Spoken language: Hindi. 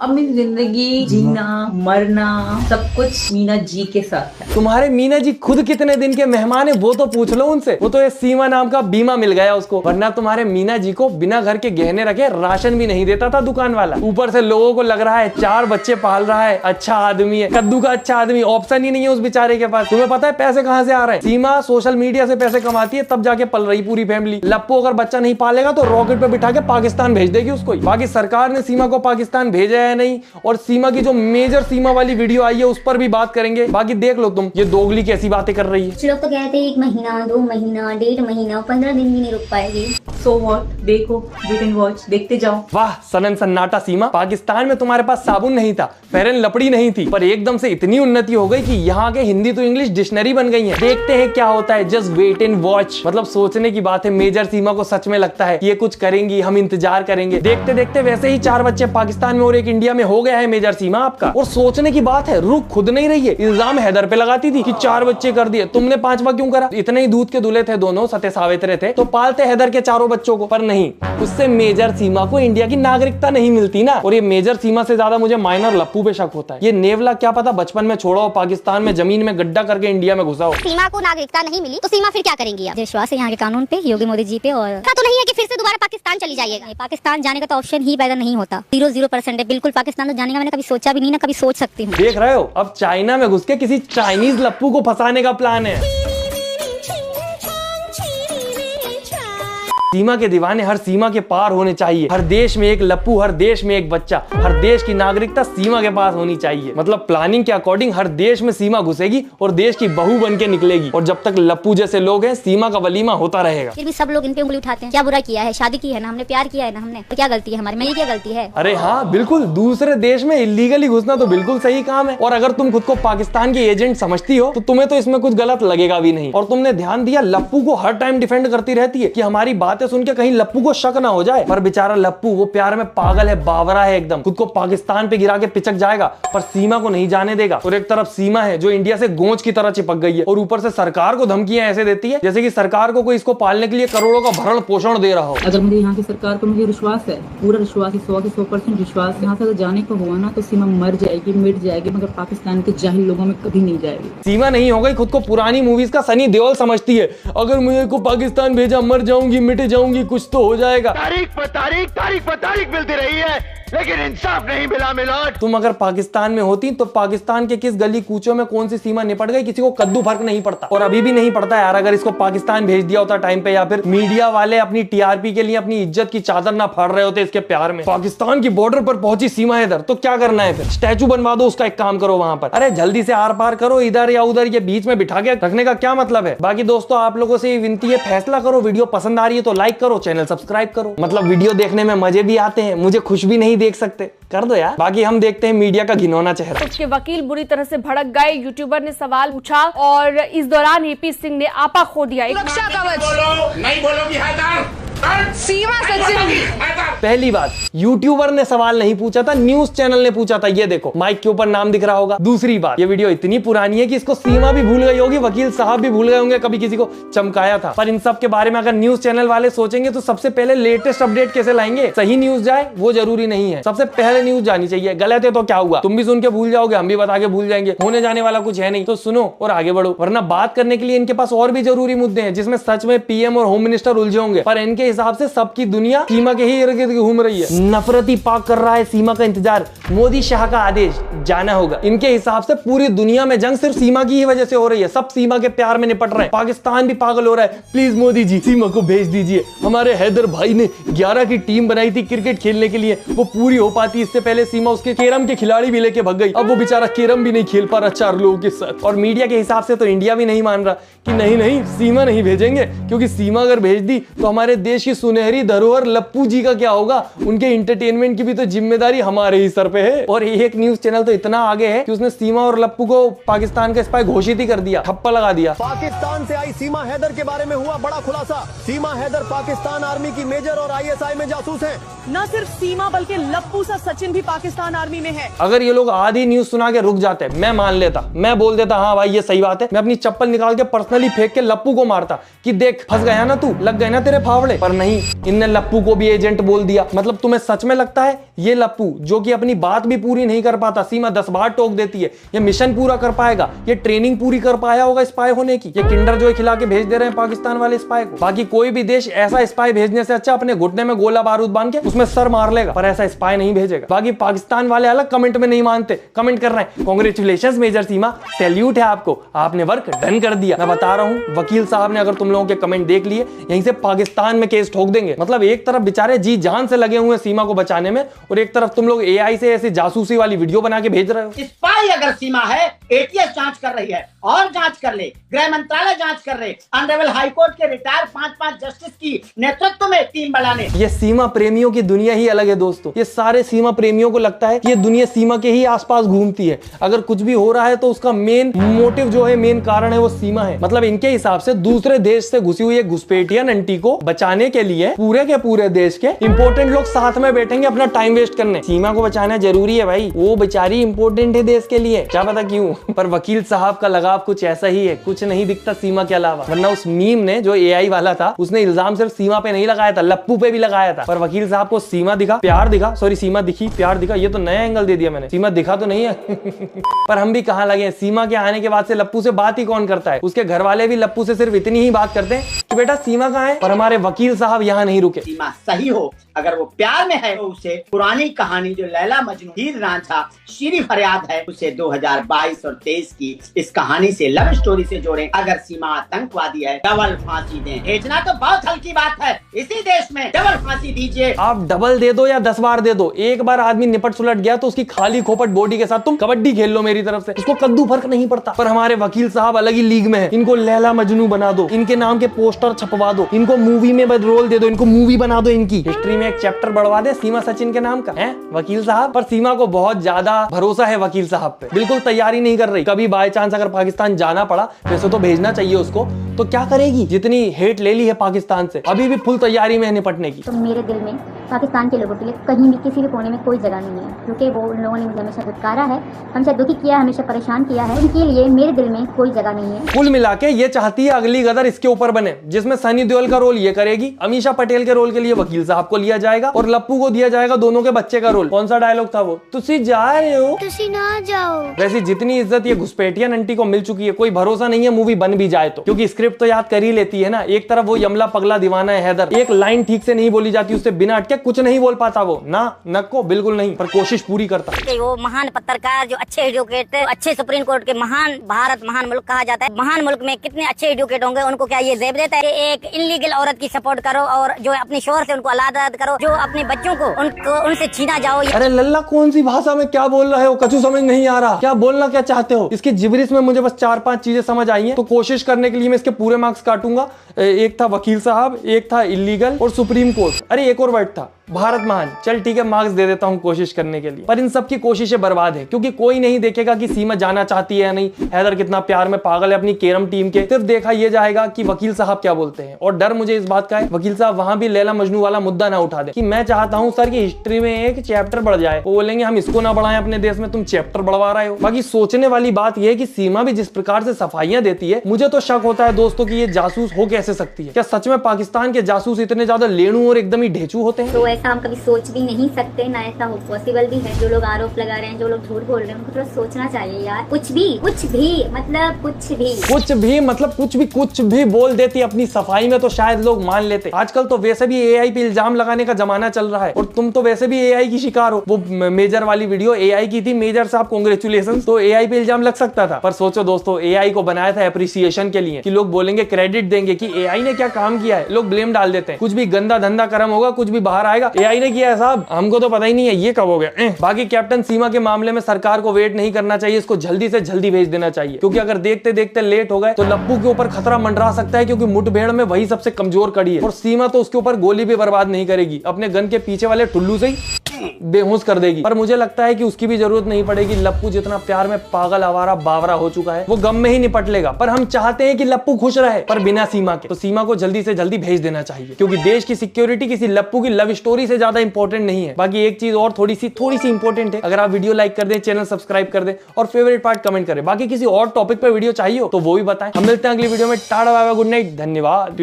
अपनी जिंदगी जीना मरना सब कुछ मीना जी के साथ है। तुम्हारे मीना जी खुद कितने दिन के मेहमान है वो तो पूछ लो उनसे। वो तो ये सीमा नाम का बीमा मिल गया उसको, वरना तुम्हारे मीना जी को बिना घर के गहने रखे राशन भी नहीं देता था दुकान वाला। ऊपर से लोगों को लग रहा है 4 बच्चे पाल रहा है, अच्छा आदमी है, कद्दू का अच्छा आदमी। ऑप्शन ही नहीं है उस बेचारे के पास। तुम्हें पता है पैसे कहाँ से आ रहे हैं? सीमा सोशल मीडिया से पैसे कमाती है, तब जाके पल रही पूरी फैमिली। लप्पू अगर बच्चा नहीं पालेगा तो रॉकेट पे बिठा के पाकिस्तान भेज देगी उसको। बाकी सरकार ने सीमा को पाकिस्तान भेजा है नहीं, और सीमा की जो मेजर सीमा वाली वीडियो आई है उस पर भी बात करेंगे। बाकी देख लो तुम ये दोगली कैसी बातें कर रही है। कुछ लोग तो कहते हैं 1 महीना 2 महीना 1.5 महीना 15 दिन भी नहीं रुक पाएगी। सो व्हाट, देखो वेट एंड वॉच, देखते जाओ। वाह सनन सन्नाटा सीमा, पाकिस्तान में तुम्हारे पास साबुन नहीं था, फेरन लपड़ी नहीं थी, पर एकदम से इतनी उन्नति हो गई कि यहाँ के हिंदी तो इंग्लिश डिक्शनरी बन गई है। देखते हैं क्या होता है, जस्ट वेट एंड वॉच। मतलब सोचने की बात है, मेजर सीमा को सच में लगता है ये कुछ करेंगी, हम इंतजार करेंगे। देखते देखते वैसे ही 4 बच्चे पाकिस्तान में और 1 इंडिया में हो गया है मेजर सीमा आपका। और सोचने की बात है, रुक खुद नहीं रही है, इल्जाम हैदर पे लगाती थी कि 4 बच्चे कर दिए, तुमने 5वां क्यों करा? इतने ही दूध के दूल्हे थे दोनों, सत्य सावित्री थे, तो पालते हैदर के 4 बच्चों को। पर नहीं, उससे मेजर सीमा को इंडिया की नागरिकता नहीं मिलती ना। और ये मेजर सीमा से ज्यादा मुझे माइनर लप्पू पे शक होता है। ये नेवला क्या पता बचपन में छोड़ा हो पाकिस्तान में, जमीन में गड्ढा करके इंडिया में घुसा हो। सीमा को नागरिकता नहीं मिली तो सीमा फिर क्या करेंगी? आप विश्वास है यहाँ के कानून पे, योगी मोदी जी पे, और ऐसा तो नहीं है कि फिर से दोबारा पाकिस्तान चली जाइएगा? पाकिस्तान जाने का तो ऑप्शन ही पैदा नहीं होता। 0% है बिल्कुल पाकिस्तान तो जाने का। मैंने कभी सोचा भी नहीं, ना कभी सोच सकती हूँ। देख रहे हो, अब चाइना में घुस के किसी चाइनीज लप्पू को फंसाने का प्लान है। सीमा के दीवाने हर सीमा के पार होने चाहिए। हर देश में एक लप्पू, हर देश में एक बच्चा, हर देश की नागरिकता सीमा के पास होनी चाहिए। मतलब प्लानिंग के अकॉर्डिंग हर देश में सीमा घुसेगी और देश की बहू बन के निकलेगी। और जब तक लप्पू जैसे लोग हैं, सीमा का वलीमा होता रहेगा। फिर भी सब लोग इन पे उंगली उठाते हैं। क्या बुरा किया है? शादी की है ना हमने, प्यार किया है ना हमने, तो क्या गलती है हमारी? मेरी क्या गलती है? अरे हाँ बिल्कुल, दूसरे देश में इलीगली घुसना तो बिल्कुल सही काम है। और अगर तुम खुद को पाकिस्तान के एजेंट समझती हो तो तुम्हें तो इसमें कुछ गलत लगेगा भी नहीं। और तुमने ध्यान दिया, लप्पू को हर टाइम डिफेंड करती रहती है कि हमारी बातें सुन के कहीं लप्पू को शक ना हो जाए। पर बेचारा लप्पू वो प्यार में पागल है, बावरा है एकदम, खुद को पाकिस्तान पे गिरा के पिचक जाएगा, पर सीमा को नहीं जाने देगा। और एक तरफ सीमा है जो इंडिया से गोंच की तरह चिपक गई है, और ऊपर से सरकार को धमकियां ऐसे देती है जैसे कि सरकार को कोई इसको पालने के लिए करोड़ों का भरण पोषण दे रहा हो। अगर मुझे यहाँ की सरकार पर मुझे विश्वास है, पूरा विश्वास है, 100% विश्वास। यहाँ से अगर जाने को हुआ ना तो सीमा मर जाएगी, मिट जाएगी, मगर पाकिस्तान के जाहिल लोगों में कभी नहीं जाएगी। सीमा नहीं हो गई खुद को पुरानी मूवीज का सनी देओल समझती है। अगर मुझे को पाकिस्तान भेजा, मर जाऊंगी, मिट जाऊंगी, कुछ तो हो जाएगा। तारीख पर तारीख मिलती रही है, लेकिन इंसाफ नहीं मिला मिलोट। तुम अगर पाकिस्तान में होती तो पाकिस्तान के किस गली कूचों में कौन सी सीमा निपट गई किसी को कद्दू फर्क नहीं पड़ता। और अभी भी नहीं पड़ता यार। अगर इसको पाकिस्तान भेज दिया होता टाइम पे, या फिर मीडिया वाले अपनी टीआरपी के लिए अपनी इज्जत की चादर ना फाड़ रहे होते इसके प्यार में। पाकिस्तान की बॉर्डर पर पहुंची सीमा इधर, तो क्या करना है फिर? स्टैचू बनवा दो उसका, एक काम करो वहां पर। अरे जल्दी से आर पार करो, इधर या उधर, ये बीच में बिठा के रखने का क्या मतलब है? बाकी दोस्तों आप लोगों से विनती है, फैसला करो। वीडियो पसंद आ रही है तो लाइक करो, चैनल सब्सक्राइब करो। मतलब वीडियो देखने में मजे भी आते हैं, मुझे खुश भी नहीं देख सकते, कर दो यार। बाकी हम देखते हैं मीडिया का घिनौना चेहरा। उसके वकील बुरी तरह से भड़क गए। यूट्यूबर ने सवाल पूछा और इस दौरान एपी सिंह ने आपा खो दिया। सुरक्षा कवच नहीं बोलोगी हैदर, सीमा सचिन। पहली बात, यूट्यूबर ने सवाल नहीं पूछा था, न्यूज चैनल ने पूछा था। ये देखो माइक के ऊपर नाम दिख रहा होगा। दूसरी बात, ये वीडियो इतनी पुरानी है कि इसको सीमा भी भूल गई होगी, वकील साहब भी भूल गए होंगे कभी किसी को चमकाया था। पर इन सब के बारे में अगर न्यूज चैनल वाले सोचेंगे तो सबसे पहले लेटेस्ट अपडेट कैसे लाएंगे? सही न्यूज जाए वो जरूरी नहीं है, सबसे पहले न्यूज जानी चाहिए। गलत है तो क्या हुआ, तुम भी सुन के भूल जाओगे, हम भी बता के भूल जाएंगे, होने जाने वाला कुछ है नहीं। तो सुनो और आगे बढ़ो, वरना बात करने के लिए इनके पास और भी जरूरी मुद्दे हैं जिसमें सच में पीएम और होम मिनिस्टर उलझे होंगे। पर इनके हिसाब से सबकी दुनिया सीमा के ही इर्द गिर्द घूम रही है। नफरती पाक कर रहा है सीमा का इंतजार, मोदी शाह का आदेश, जाना होगा। इनके हिसाब से पूरी दुनिया में जंग सिर्फ सीमा की ही वजह से हो रही है। सब सीमा के प्यार में निपट रहे हैं। पाकिस्तान भी पागल हो रहा है, प्लीज मोदी जी सीमा को भेज दीजिए। हमारे हैदर भाई ने 11 की टीम बनाई थी क्रिकेट खेलने के लिए, वो पूरी हो पाती इससे पहले सीमा उसके केरम के खिलाड़ी भी लेके भाग गई। अब वो बेचारा केरम भी नहीं खेल पा रहा 4 लोगों के साथ। और मीडिया के हिसाब से तो इंडिया भी नहीं मान रहा कि नहीं सीमा नहीं भेजेंगे, क्योंकि सीमा अगर भेज दी तो हमारे देश की सुनहरी धरोहर लप्पू जी का क्या होगा? उनके एंटरटेनमेंट की भी तो जिम्मेदारी हमारे ही सर पे है। और एक न्यूज चैनल तो इतना आगे है कि उसने सीमा और लप्पू को पाकिस्तान का स्पाई घोषित ही कर दिया, ठप्पा लगा दिया। पाकिस्तान से आई सीमा हैदर के बारे में हुआ बड़ा खुलासा। सीमा हैदर पाकिस्तान आर्मी की मेजर और आईएसआई में जासूस है। न सिर्फ सीमा बल्कि लप्पू सा सचिन भी पाकिस्तान आर्मी में है। अगर ये लोग आधी न्यूज सुना के रुक जाते, मैं मान लेता, मैं बोल देता हाँ भाई ये सही बात है, मैं अपनी चप्पल निकाल के पर्सनली फेंक के लप्पू को मारता कि देख फंस गया ना तू, लग गए ना तेरे फावड़े। पर नहीं, इनने लप्पू को भी एजेंट बोल दिया। मतलब तुम्हें सच में लगता है ये लप्पू जो कि अपनी बात भी पूरी नहीं कर पाता, सीमा 10 बार टोक देती है, ये मिशन पूरा कर पाएगा, ये ट्रेनिंग पूरी कर पाया होगा स्पाई होने की? ये किंडर जो खिला के भेज दे रहे हैं पाकिस्तान वाले स्पाई को। बाकी कोई भी देश ऐसा स्पाई भेजने से अच्छा अपने घुटने में गोला बारूद बांध के उसमें सर मार लेगा, पर ऐसा स्पाई नहीं भेजेगा। बाकी पाकिस्तान वाले अलग कमेंट में नहीं मानते, कमेंट कर रहे हैं कांग्रेचुलेशंस मेजर सीमा, सैल्यूट है आपको, आपने वर्क डन कर दिया। मैं बता रहा हूं वकील साहब ने अगर तुम लोगों के कमेंट देख लिए यहीं से पाकिस्तान में केस ठोक देंगे। मतलब एक तरफ बेचारे जी जान से लगे हुए हैं सीमा को बचाने में, और एक तरफ तुम लोग एआई से ऐसी जासूसी वाली वीडियो बना के भेज रहे हो। स्पाई अगर सीमा है, एटीएस जांच कर रही है और जांच कर ले, गृह मंत्रालय जांच कर रहे, ऑनरेबल हाईकोर्ट के रिटायर्ड 5 जस्टिस की नेतृत्व में टीम बनाने। ये सीमा प्रेमियों की दुनिया ही अलग है दोस्तों। ये सारे सीमा प्रेमियों को लगता है कि ये दुनिया सीमा के ही आसपास घूमती है, अगर कुछ भी हो रहा है तो उसका मेन मोटिव जो है, मेन कारण है वो सीमा है। मतलब इनके हिसाब से दूसरे देश से घुसी हुई एक घुसपैठिया नंटी को बचाने के लिए पूरे के पूरे देश के इंपोर्टेंट लोग साथ में बैठेंगे अपना टाइम वेस्ट करने। सीमा को बचाना जरूरी है भाई, वो बेचारी इंपोर्टेंट है देश के लिए, क्या पता क्यों। पर वकील साहब का लगाव कुछ ऐसा ही है, कुछ नहीं दिखता सीमा के अलावा। वरना उस मीम ने जो एआई वाला था उसने इल्जाम सिर्फ सीमा पे नहीं लगाया था, लप्पू पे भी लगाया था। पर वकील साहब को सीमा दिखा, प्यार दिखा, सॉरी सीमा दिखी, प्यार दिखा, ये तो नया एंगल दे दिया मैंने, सीमा दिखा तो नहीं है। पर हम भी कहां लगे, सीमा के आने के बाद से लप्पू से बात ही कौन करता है? उसके घर वाले भी लप्पू से सिर्फ इतनी ही बात करते हैं कि बेटा सीमा कहां है। पर हमारे वकील साहब यहाँ नहीं रुके। सीमा सही हो, अगर वो प्यार में है तो उसे पुरानी कहानी जो लैला मजनू हीर रांझा शीरी फरियाद है उसे 2022 और 23 की इस कहानी से, लव स्टोरी से जोड़ें। अगर सीमा आतंकवादी है डबल फांसी दें। भेजना तो बहुत हल्की बात है, इसी देश में डबल फांसी दीजिए। आप डबल दे दो या 10 बार दे दो, एक बार आदमी निपट सुलट गया तो उसकी खाली खोपट बॉडी के साथ तुम कबड्डी खेल लो मेरी तरफ से, उसको कद्दू फर्क नहीं पड़ता। पर हमारे वकील साहब अलग ही लीग में है, इनको लैला मजनू बना दो, इनके नाम के पोस्टर छपवा दो, इनको मूवी में रोल दे दो, इनको मूवी बना दो, इनकी हिस्ट्री में एक चैप्टर बढ़वा दे सीमा सचिन के नाम का है वकील साहब। पर सीमा को बहुत ज्यादा भरोसा है वकील साहब पे, बिल्कुल तैयारी नहीं कर रही। कभी बाय चांस अगर पाकिस्तान जाना पड़ा, वैसे तो भेजना चाहिए उसको, तो क्या करेगी? जितनी हेट ले ली है पाकिस्तान से, अभी भी फुल तैयारी में है निपटने की। तो मेरे दिल में पाकिस्तान के लोगों के लिए कहीं भी किसी भी कोने में कोई जगह नहीं है, क्योंकि वो उन लोगों ने मुझे हमेशा दुत्कारा है, हमेशा दुखी किया, हमेशा परेशान किया है, उनके लिए मेरे दिल में कोई जगह नहीं है। कुल मिला के ये चाहती है अगली गदर इसके ऊपर बने, जिसमें सनी देओल का रोल ये करेगी, अमीषा पटेल के रोल के लिए वकील साहब को लिया जाएगा और लप्पू को दिया जाएगा दोनों के बच्चे का रोल। कौन सा डायलॉग था वो? तुसी जा रहे हो तुसी ना जाओ। वैसे जितनी इज्जत ये घुसपैठिया नंटी को मिल चुकी है, कोई भरोसा नहीं है मूवी बन भी जाए तो, क्योंकि स्क्रिप्ट तो याद कर ही लेती है ना। एक तरफ वो यमला पगला दीवाना है हैदर, एक लाइन ठीक से नहीं बोली जाती उससे, बिना अटके कुछ नहीं बोल पाता वो, ना नको बिल्कुल नहीं, पर कोशिश पूरी करता है। वो महान पत्रकार जो अच्छे एडवोकेट, अच्छे सुप्रीम कोर्ट के महान, भारत महान मुल्क कहा जाता है, महान मुल्क में कितने अच्छे एडवोकेट होंगे, उनको क्या ये जेब देता है एक इलीगल औरत की सपोर्ट करो और जो अपने शोहर से उनको अलग करो, जो अपने बच्चों को उनसे छीना जाओ। अरे लल्ला कौन सी भाषा में क्या बोल रहे हो? कछु समझ नहीं आ रहा, क्या बोलना क्या चाहते हो? इसकी जिबरिश में मुझे बस 4-5 चीजें समझ आई हैं, तो कोशिश करने के लिए मैं इसके पूरे मार्क्स काटूंगा। एक था वकील साहब, एक था इलीगल और सुप्रीम कोर्ट, अरे एक और वर्ड था भारत महान। चल ठीक है, मार्क्स दे देता हूं कोशिश करने के लिए, पर इन सब की कोशिशें बर्बाद है, क्योंकि कोई नहीं देखेगा कि सीमा जाना चाहती है या नहीं, हैदर कितना प्यार में पागल है अपनी केरम टीम के, सिर्फ देखा यह जाएगा कि वकील साहब क्या बोलते हैं। और डर मुझे इस बात का है वकील साहब वहां भी लैला मजनू वाला मुद्दा ना उठा दे कि मैं चाहता हूं सर की हिस्ट्री में एक चैप्टर बढ़ जाए, वो बोलेंगे हम इसको ना बढ़ाएं अपने देश में, तुम चैप्टर बढ़वा रहे हो। बाकी सोचने वाली बात यह है कि सीमा भी जिस प्रकार से सफाइयां देती है, मुझे तो शक होता है दोस्तों कि ये जासूस हो कैसे सकती है। क्या सच में पाकिस्तान के जासूस इतने ज्यादा लेणू और एकदम ही ढेचू होते हैं? तो ऐसा हम कभी सोच भी नहीं सकते, ना ऐसा हो पॉसिबल भी है। जो लोग आरोप लगा रहे हैं, जो लोग झूठ बोल रहे हैं, उनको थोड़ा सोचना चाहिए यार। कुछ भी मतलब कुछ भी बोल देती अपनी सफाई में तो शायद लोग मान लेते। आजकल तो वैसे भी एआई पे इल्जाम लगाने का जमाना चल रहा है, और तुम तो वैसे भी एआई की शिकार हो। वो मेजर वाली वीडियो एआई की थी, मेजर साहब कांग्रेचुलेशन, तो एआई पे इल्जाम लग सकता था। पर सोचो दोस्तों, एआई को बनाया था एप्रिसिएशन के लिए, कि लोग बोलेंगे, क्रेडिट देंगे कि एआई ने क्या काम किया है, लोग ब्लेम डाल देते हैं। कुछ भी गंदा धंधा कर्म होगा, कुछ भी बाहर आएगा, एआई ने किया है साहब, हमको तो पता ही नहीं है ये कब हो गया। बाकी कैप्टन सीमा के मामले में सरकार को वेट नहीं करना चाहिए, इसको जल्दी से जल्दी भेज देना चाहिए, क्योंकि अगर देखते देखते लेट हो गए तो लप्पू के ऊपर खतरा मंडरा सकता है, क्योंकि मुठभेड़ में वही सबसे कमजोर कड़ी है, और सीमा तो उसके ऊपर गोली भी बर्बाद नहीं करेगी, अपने गन के पीछे वाले टुल्लू से ही बेहोश कर देगी। पर मुझे लगता है कि उसकी भी जरूरत नहीं पड़ेगी, लप्पू जितना प्यार में पागल आवारा बावरा हो चुका है, वो गम में ही निपट लेगा। पर हम चाहते हैं कि लप्पू खुश रहे, पर बिना सीमा के। तो सीमा को जल्दी से जल्दी भेज देना चाहिए, क्योंकि देश की सिक्योरिटी किसी लप्पू की लव स्टोरी से ज्यादा इंपॉर्टेंट नहीं है। बाकी एक चीज और थोड़ी सी इंपॉर्टेंट है, अगर आप वीडियो लाइक कर दें, चैनल सब्सक्राइब कर दें और फेवरेट पार्ट कमेंट करें। बाकी किसी और टॉपिक पर वीडियो चाहिए हो तो वो भी बताएं। हम मिलते हैं अगली वीडियो में। Tata bye bye, good night, धन्यवाद।